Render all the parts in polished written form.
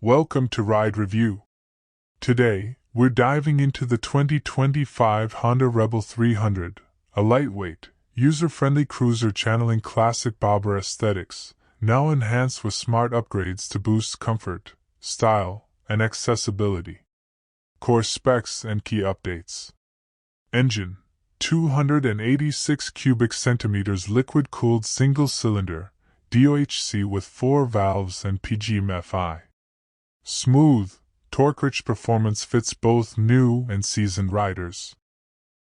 Welcome to Ride Review. Today, we're diving into the 2025 Honda Rebel 300, a lightweight, user-friendly cruiser channeling classic bobber aesthetics, now enhanced with smart upgrades to boost comfort, style, and accessibility. Core specs and key updates. Engine: 286 cubic centimeters liquid-cooled single-cylinder, DOHC with 4 valves and PGM-FI. Smooth, torque-rich performance fits both new and seasoned riders.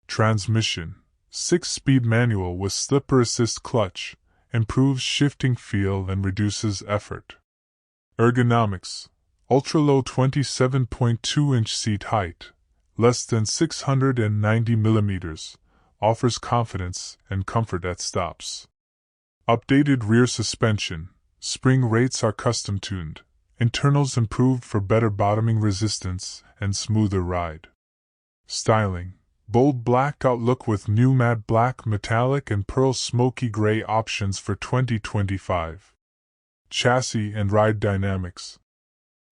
Transmission: 6-speed manual with slipper assist clutch, improves shifting feel and reduces effort. Ergonomics: ultra-low 27.2-inch seat height, less than 690 mm, offers confidence and comfort at stops. Updated rear suspension: spring rates are custom-tuned, internals improved for better bottoming resistance and smoother ride. Styling: bold blackout look with new matte black, metallic and pearl smoky gray options for 2025. Chassis and ride dynamics.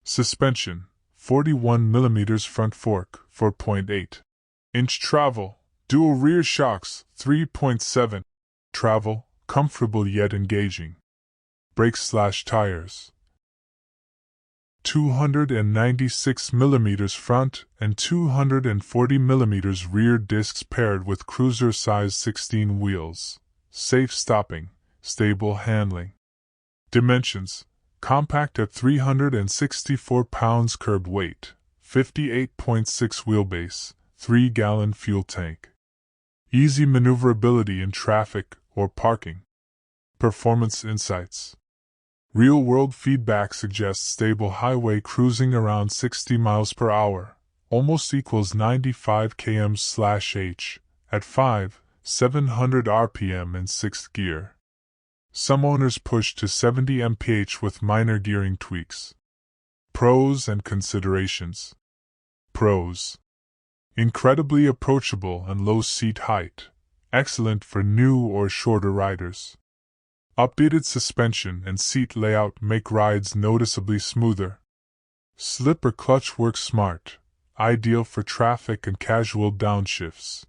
Suspension: 41 mm front fork, 4.8-inch travel, dual rear shocks, 3.7. Travel, comfortable yet engaging. Brakes/tires: 296 mm front and 240 mm rear discs paired with cruiser size 16 wheels. Safe stopping, stable handling. Dimensions: compact at 364 pounds curb weight, 58.6 wheelbase, 3-gallon fuel tank. Easy maneuverability in traffic or parking. Performance insights: real-world feedback suggests stable highway cruising around 60 miles per hour, almost equals 95 km/h, at 5,700 RPM in 6th gear. Some owners push to 70 mph with minor gearing tweaks. Pros and considerations. Pros: incredibly approachable and low seat height, excellent for new or shorter riders. Updated suspension and seat layout make rides noticeably smoother. Slipper clutch works smart, ideal for traffic and casual downshifts.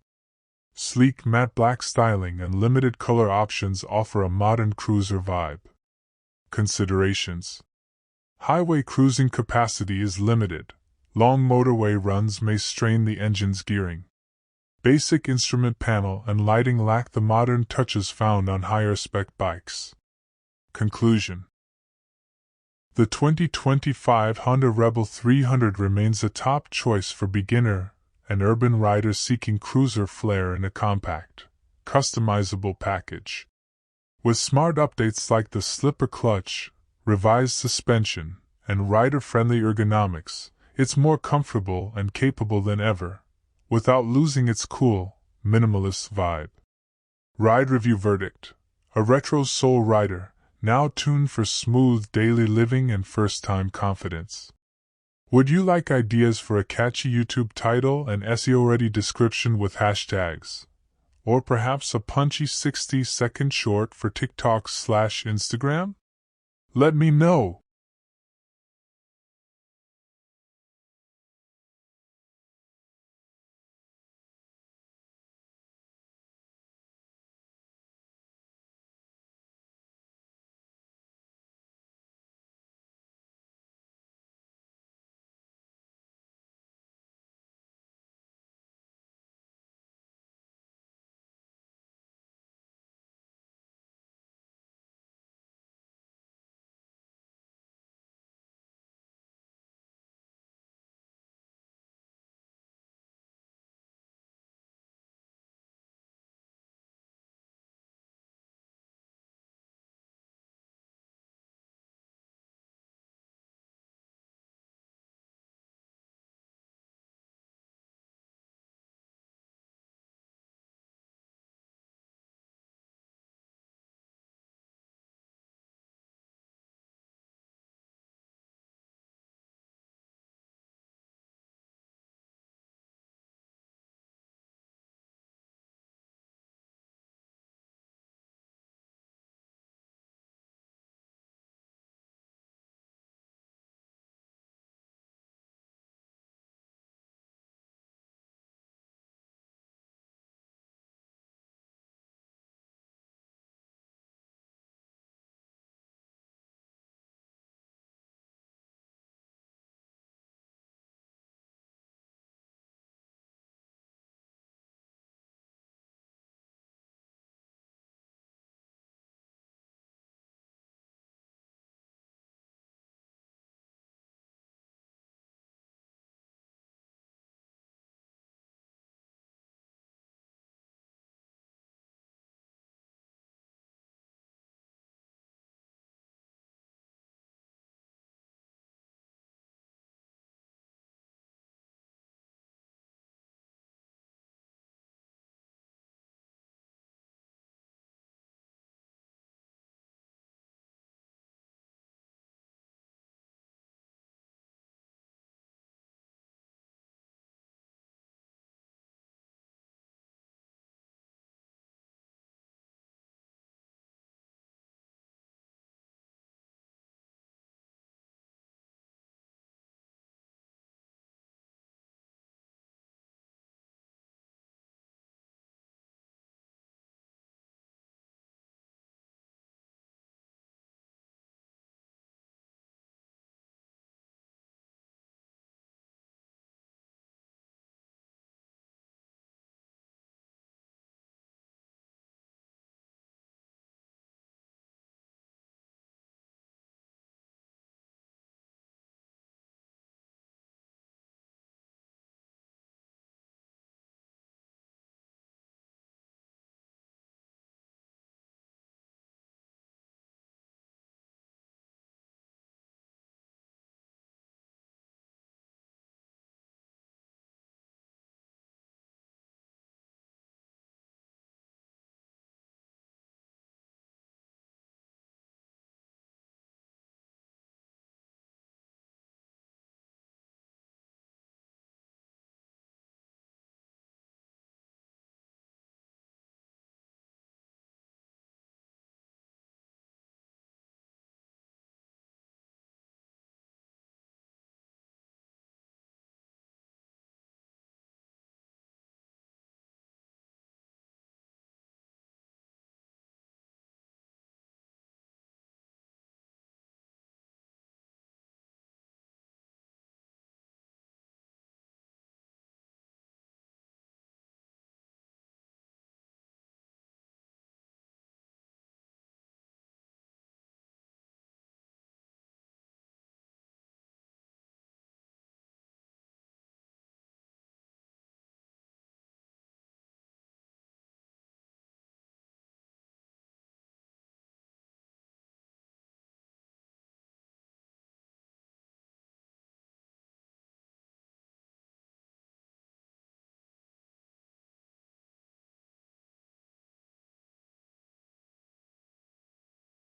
Sleek matte black styling and limited color options offer a modern cruiser vibe. Considerations: highway cruising capacity is limited. Long motorway runs may strain the engine's gearing. Basic instrument panel and lighting lack the modern touches found on higher-spec bikes. Conclusion: the 2025 Honda Rebel 300 remains a top choice for beginner and urban riders seeking cruiser flair in a compact, customizable package. With smart updates like the slipper clutch, revised suspension, and rider-friendly ergonomics, it's more comfortable and capable than ever, without losing its cool, minimalist vibe. Ride review verdict: a retro soul rider, now tuned for smooth daily living and first-time confidence. Would you like ideas for a catchy YouTube title and SEO-ready description with hashtags? Or perhaps a punchy 60-second short for TikTok/Instagram? Let me know!